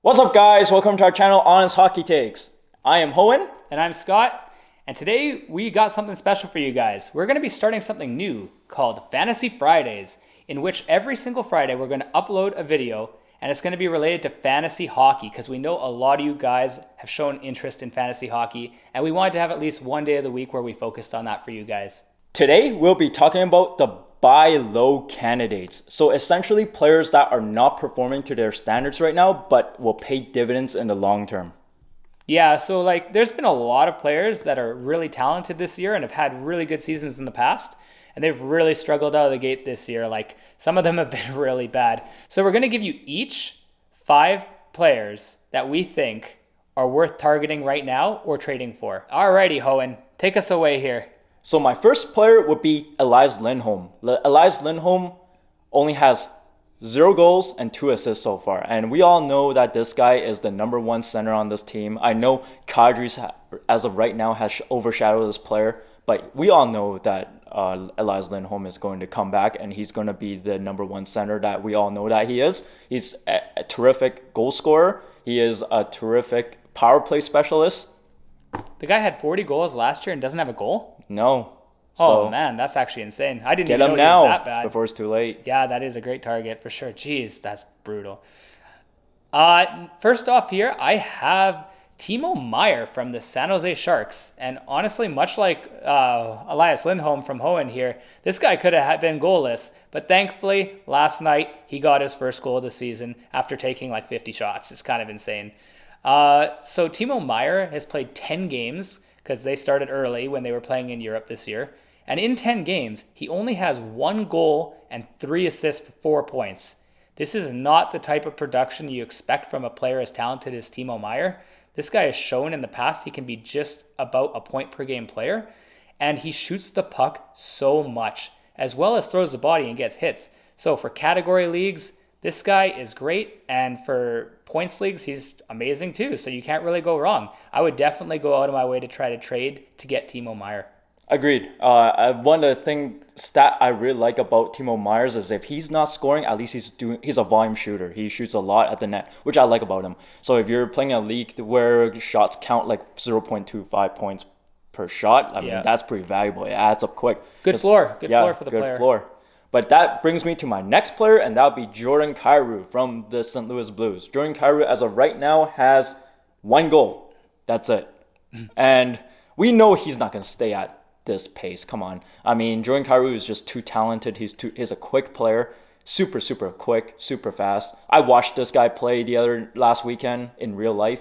What's up, guys? Welcome to our channel, Honest Hockey Takes. I am Howin. And I'm Scott. And today we got something special for you guys. We're going to be starting something new called Fantasy Fridays, in which every single Friday we're going to upload a video, and it's going to be related to fantasy hockey because we know a lot of you guys have shown interest in fantasy hockey, and we wanted to have at least one day of the week where we focused on that for you guys. Today, we'll be talking about the buy low candidates. So essentially players that are not performing to their standards right now, but will pay dividends in the long term. Yeah, so there's been a lot of players that are really talented this year and have had really good seasons in the past, and they've really struggled out of the gate this year. Some of them have been really bad. So we're going to give you each 5 players that we think are worth targeting right now or trading for. Alrighty, Hohen, take us away here. So my first player would be Elias Lindholm. Elias Lindholm only has 0 goals and 2 assists so far. And we all know that this guy is the number 1 center on this team. I know Kyrou, as of right now, has overshadowed this player. But we all know that Elias Lindholm is going to come back and he's going to be the number 1 center that we all know that he is. He's a terrific goal scorer. He is a terrific power play specialist. The guy had 40 goals last year and doesn't have a goal? No. Oh, man, that's actually insane. I didn't Get even him know he now was that bad. before it's too late. Yeah, that is a great target for sure. Jeez, that's brutal. First off here, I have Timo Meier from the San Jose Sharks. And honestly, much like Elias Lindholm from Hohen here, this guy could have been goalless. But thankfully, last night, he got his first goal of the season after taking 50 shots. It's kind of insane. So Timo Meier has played 10 games because they started early when they were playing in Europe this year. And in 10 games, he only has 1 goal and 3 assists for 4 points. This is not the type of production you expect from a player as talented as Timo Meier. This guy has shown in the past he can be just about a point per game player, and he shoots the puck so much, as well as throws the body and gets hits. So for category leagues, this guy is great, and for points leagues, he's amazing too, so you can't really go wrong. I would definitely go out of my way to try to trade to get Timo Meier. Agreed. One of the stat I really like about Timo Meier is if he's not scoring, at least he's a volume shooter. He shoots a lot at the net, which I like about him. So if you're playing a league where shots count 0.25 points per shot, I mean, that's pretty valuable. It adds up quick. Good floor for the player. Good floor. But that brings me to my next player, and that would be Jordan Kyrou from the St. Louis Blues. Jordan Kyrou, as of right now, has 1 goal. That's it. And we know he's not going to stay at this pace. Come on. I mean, Jordan Kyrou is just too talented. He's a quick player. Super, super quick, super fast. I watched this guy play last weekend in real life.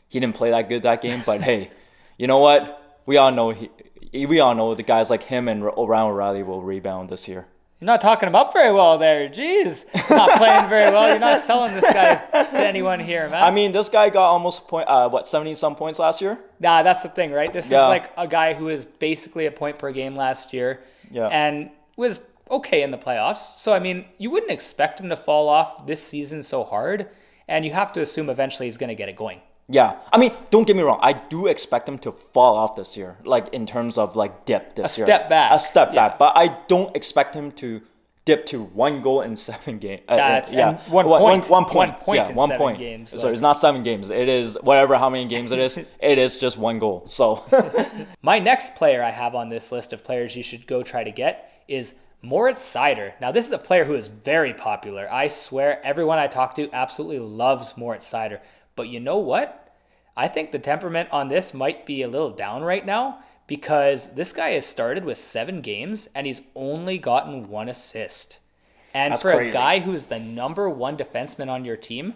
He didn't play that good that game, but hey, you know what? We all know the guys like him and Ryan O'Reilly will rebound this year. You're not talking him up very well there. Jeez. Not playing very well. You're not selling this guy to anyone here, man. I mean, this guy got almost 70-some points last year? Nah, that's the thing, right? This is a guy who was basically a point per game last year and was okay in the playoffs. So, I mean, you wouldn't expect him to fall off this season so hard, and you have to assume eventually he's going to get it going. Yeah. I mean, don't get me wrong. I do expect him to fall off this year, in terms of dip this year. A step back. A step back. But I don't expect him to dip to 1 goal in 7 games. And 1 point. 1 point. In 7 games. So it's not 7 games. It is how many games it is. It is just 1 goal. So my next player I have on this list of players you should go try to get is Moritz Seider. Now, this is a player who is very popular. I swear everyone I talk to absolutely loves Moritz Seider. But you know what? I think the temperament on this might be a little down right now because this guy has started with 7 games and he's only gotten 1 assist. And that's crazy. A guy who's the number 1 defenseman on your team,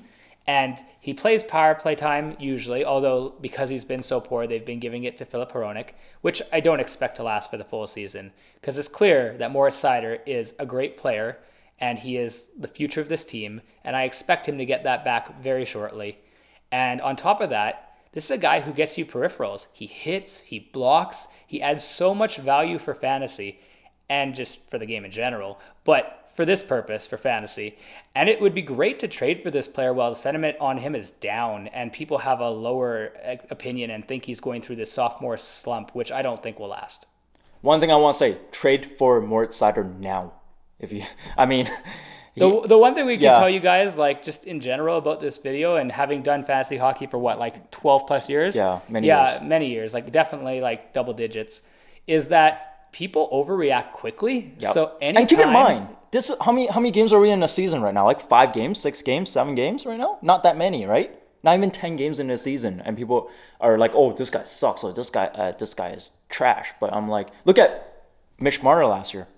and he plays power play time usually, although because he's been so poor, they've been giving it to Filip Hronek, which I don't expect to last for the full season because it's clear that Moritz Seider is a great player and he is the future of this team, and I expect him to get that back very shortly. And on top of that, this is a guy who gets you peripherals. He hits, he blocks, he adds so much value for fantasy and just for the game in general, but for this purpose, for fantasy. And it would be great to trade for this player while the sentiment on him is down and people have a lower opinion and think he's going through this sophomore slump, which I don't think will last. One thing I want to say, trade for Moritz Seider now. The one thing we can Yeah. tell you guys, like just in general about this video and having done fantasy hockey for what, like 12 plus years? Yeah, many years. Many years, like definitely like double digits, is that people overreact quickly. Yep. So anytime, And keep in mind, this is how many games are we in a season right now? Like 5 games, 6 games, 7 games right now? Not that many, right? Not even 10 games in a season, and people are like, "Oh, this guy sucks," or this guy is trash. But I'm like, look at Mitch Marner last year.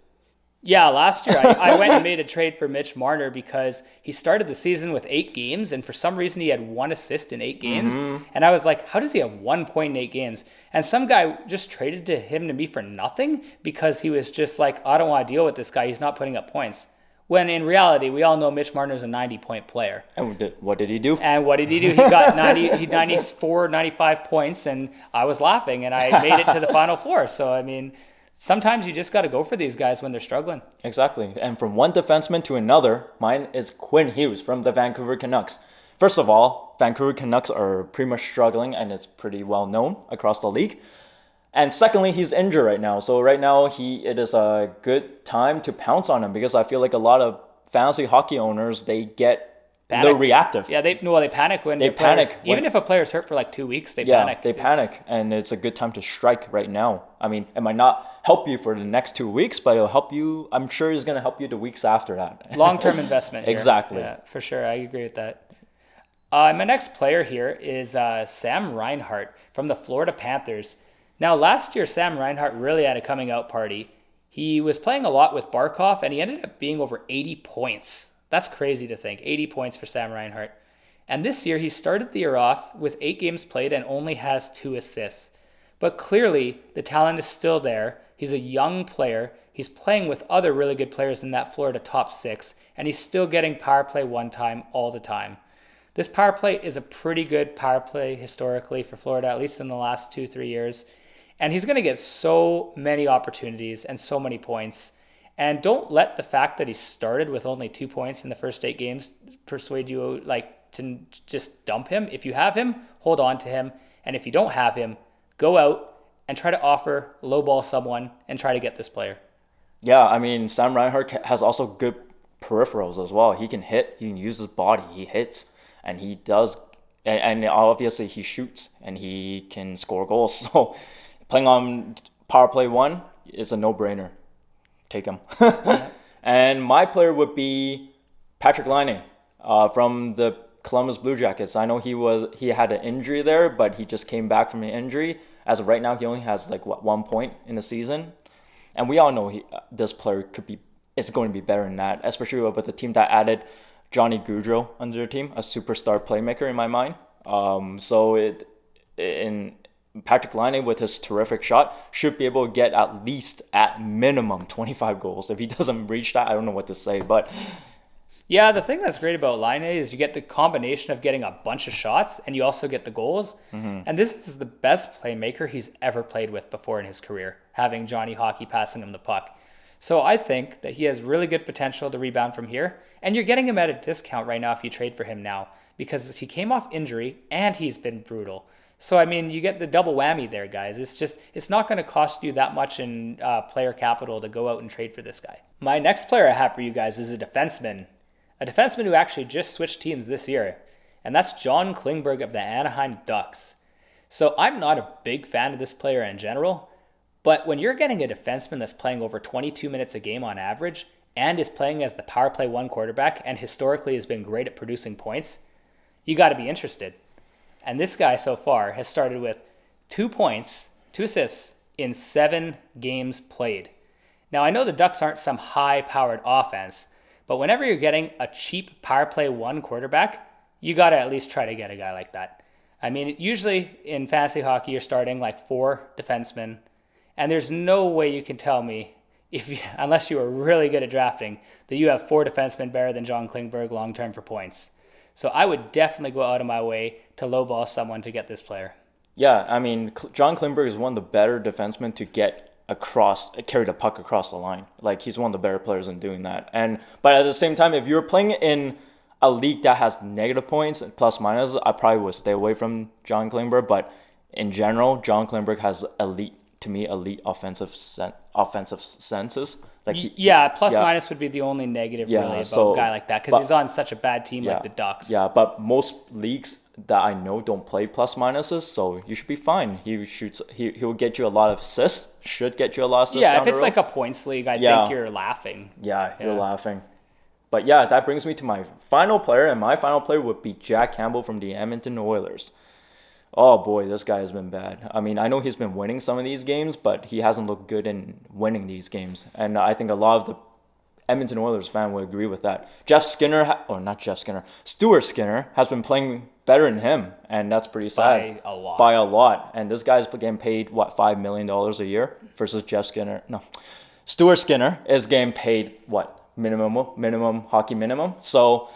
Yeah, last year I went and made a trade for Mitch Marner because he started the season with 8 games, and for some reason he had 1 assist in 8 games. And I was like, how does he have 1 point in 8 games? And some guy just traded him to me for nothing because he was just like, I don't want to deal with this guy. He's not putting up points. When in reality, we all know Mitch Marner's a 90-point player. And what did he do? And what did he do? He got 94, 95 points, and I was laughing, and I made it to the Final Four. So, I mean, sometimes you just got to go for these guys when they're struggling. Exactly. And from one defenseman to another, mine is Quinn Hughes from the Vancouver Canucks. First of all, Vancouver Canucks are pretty much struggling, and it's pretty well known across the league. And secondly, he's injured right now. So right now, it is a good time to pounce on him because I feel like a lot of fantasy hockey owners, they get a little reactive. Yeah, they panic when They panic even if a player's hurt for like 2 weeks, they Yeah, panic. they panic, and it's a good time to strike right now. I mean, it might not help you for the next 2 weeks, but it'll help you. I'm sure it's going to help you the weeks after that. Long-term investment here. Exactly. Yeah, for sure. I agree with that. My next player here is Sam Reinhart from the Florida Panthers. Now, last year, Sam Reinhart really had a coming out party. He was playing a lot with Barkov, and he ended up being over 80 points. That's crazy to think. 80 points for Sam Reinhart. And this year, he started the year off with 8 games played and only has 2 assists. But clearly, the talent is still there. He's a young player. He's playing with other really good players in that Florida top 6, and he's still getting power play 1 time all the time. This power play is a pretty good power play historically for Florida, at least in the last 2-3 years. And he's going to get so many opportunities and so many points. And don't let the fact that he started with only 2 points in the first 8 games persuade you to just dump him. If you have him, hold on to him. And if you don't have him, go out and try to offer lowball someone and try to get this player. Yeah, I mean, Sam Reinhart has also good peripherals as well. He can hit, he can use his body, he hits, and he does, and obviously he shoots and he can score goals. So playing on power play 1 is a no-brainer. Take him. And my player would be Patrick Laine from the Columbus Blue Jackets. I know he had an injury there, but he just came back from an injury. As of right now, he only has 1 point in the season, and we all know this player is going to be better than that, especially with the team that added Johnny Gaudreau under their team, a superstar playmaker in my mind. Patrick Laine, with his terrific shot, should be able to get at minimum 25 goals. If he doesn't reach that, I don't know what to say. But yeah, the thing that's great about Laine is you get the combination of getting a bunch of shots and you also get the goals. Mm-hmm. And this is the best playmaker he's ever played with before in his career, having Johnny Hockey passing him the puck. So I think that he has really good potential to rebound from here. And you're getting him at a discount right now if you trade for him now because he came off injury and he's been brutal. So, I mean, you get the double whammy there, guys. It's not going to cost you that much in player capital to go out and trade for this guy. My next player I have for you guys is a defenseman who actually just switched teams this year, and that's John Klingberg of the Anaheim Ducks. So I'm not a big fan of this player in general, but when you're getting a defenseman that's playing over 22 minutes a game on average and is playing as the power play 1 quarterback and historically has been great at producing points, you got to be interested. And this guy so far has started with 2 points, 2 assists in 7 games played. Now, I know the Ducks aren't some high-powered offense, but whenever you're getting a cheap power play 1 quarterback, you got to at least try to get a guy like that. I mean, usually in fantasy hockey, you're starting 4 defensemen, and there's no way you can tell me, unless you are really good at drafting, that you have 4 defensemen better than John Klingberg long-term for points. So I would definitely go out of my way to lowball someone to get this player. Yeah, I mean, John Klingberg is one of the better defensemen to carry the puck across the line. He's one of the better players in doing that. But at the same time, if you're playing in a league that has negative points, plus minus, I probably would stay away from John Klingberg. But in general, John Klingberg has elite offensive senses. Like plus minus would be the only negative really about a guy like that, because he's on such a bad team like the Ducks. Yeah, but most leagues that I know don't play plus minuses, so you should be fine. He will get you a lot of assists. Should get you a lot of assists. Yeah, if it's like a points league, I think you're laughing. Yeah, you're laughing. But yeah, that brings me to my final player, and my final player would be Jack Campbell from the Edmonton Oilers. Oh boy, this guy has been bad. I mean, I know he's been winning some of these games, but he hasn't looked good in winning these games. And I think a lot of the Edmonton Oilers fan would agree with that. Stuart Skinner has been playing better than him, and that's pretty sad. By a lot. And this guy's getting paid, what, $5 million a year versus Stuart Skinner is getting paid, what, minimum hockey minimum. So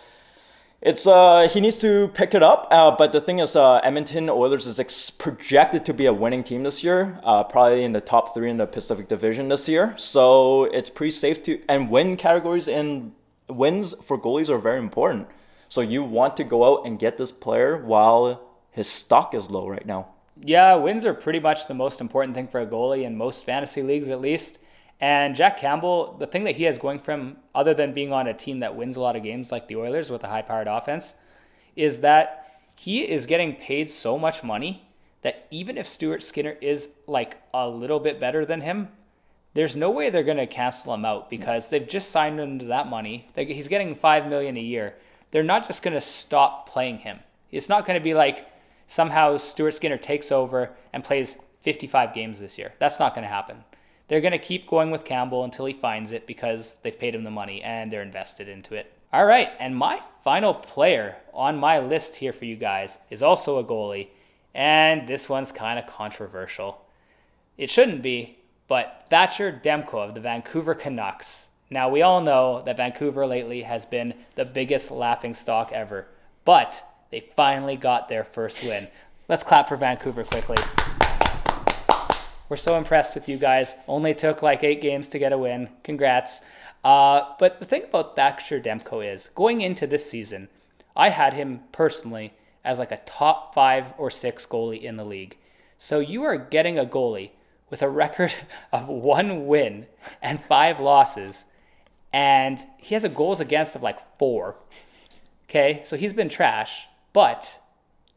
it's he needs to pick it up. But the thing is, Edmonton Oilers is projected to be a winning team this year, probably in the top 3 in the Pacific Division this year. So it's pretty safe to, and win categories and wins for goalies are very important. So you want to go out and get this player while his stock is low right now. Yeah, wins are pretty much the most important thing for a goalie in most fantasy leagues, at least. And Jack Campbell, the thing that he has going for him, other than being on a team that wins a lot of games like the Oilers with a high-powered offense, is that he is getting paid so much money that even if Stuart Skinner is like a little bit better than him, there's no way they're going to cancel him out, because they've just signed him to that money. He's getting $5 million a year. They're not just going to stop playing him. It's not going to be like somehow Stuart Skinner takes over and plays 55 games this year. That's not going to happen. They're going to keep going with Campbell until he finds it, because they've paid him the money and they're invested into it. All right, and my final player on my list here for you guys is also a goalie, and this one's kind of controversial. It shouldn't be, but Thatcher Demko of the Vancouver Canucks. Now, we all know that Vancouver lately has been the biggest laughingstock ever, but they finally got their first win. Let's clap for Vancouver quickly. We're so impressed with you guys. Only took like 8 games to get a win. Congrats. But the thing about Thatcher Demko is, going into this season, I had him personally as like a top 5 or 6 goalie in the league. So you are getting a goalie with a record of 1 win and 5 losses, and he has a goals against of like 4. Okay, so he's been trash, but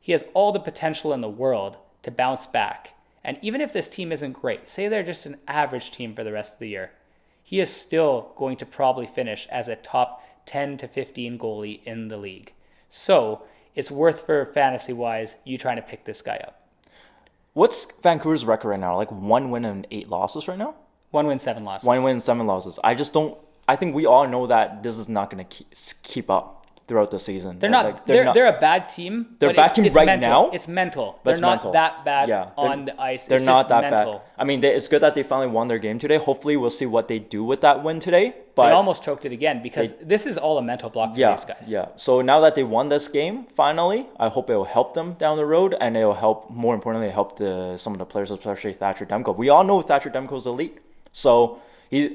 he has all the potential in the world to bounce back. And even if this team isn't great, say they're just an average team for the rest of the year, he is still going to probably finish as a top 10 to 15 goalie in the league. So it's worth, for fantasy-wise, you trying to pick this guy up. What's Vancouver's record right now? Like 1 win and 8 losses right now? 1 win, 7 losses. 1 win, 7 losses. I think we all know that this is not going to keep up throughout the season. They're a bad team. They're a bad team right mental. now. It's mental. They're not that bad on the ice. They're not that bad. I mean, it's good that they finally won their game today. Hopefully, we'll see what they do with that win today. But they almost choked it again, because this is all a mental block for these guys. Yeah. So now that they won this game, finally, I hope it will help them down the road, and it will help, more importantly, help some of the players, especially Thatcher Demko. We all know Thatcher Demko is elite. So he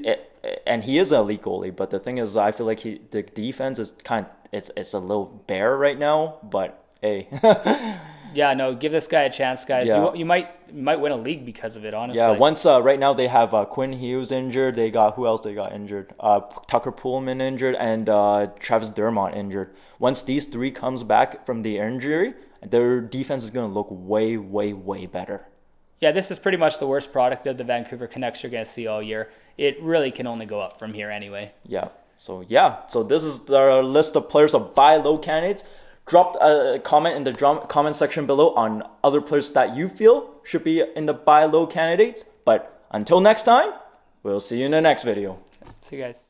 is an elite goalie. But the thing is, I feel like the defense is it's a little bare right now, but hey. Yeah, no, give this guy a chance, guys. Yeah. You might win a league because of it, honestly. Yeah, once right now they have Quinn Hughes injured. They got, who else they got injured? Tucker Pullman injured, and Travis Dermott injured. Once these 3 comes back from the injury, their defense is going to look way, way, way better. Yeah, this is pretty much the worst product of the Vancouver Canucks you're going to see all year. It really can only go up from here anyway. Yeah. So this is our list of players of buy low candidates. Drop a comment in the comment section below on other players that you feel should be in the buy low candidates. But until next time, we'll see you in the next video. See you guys.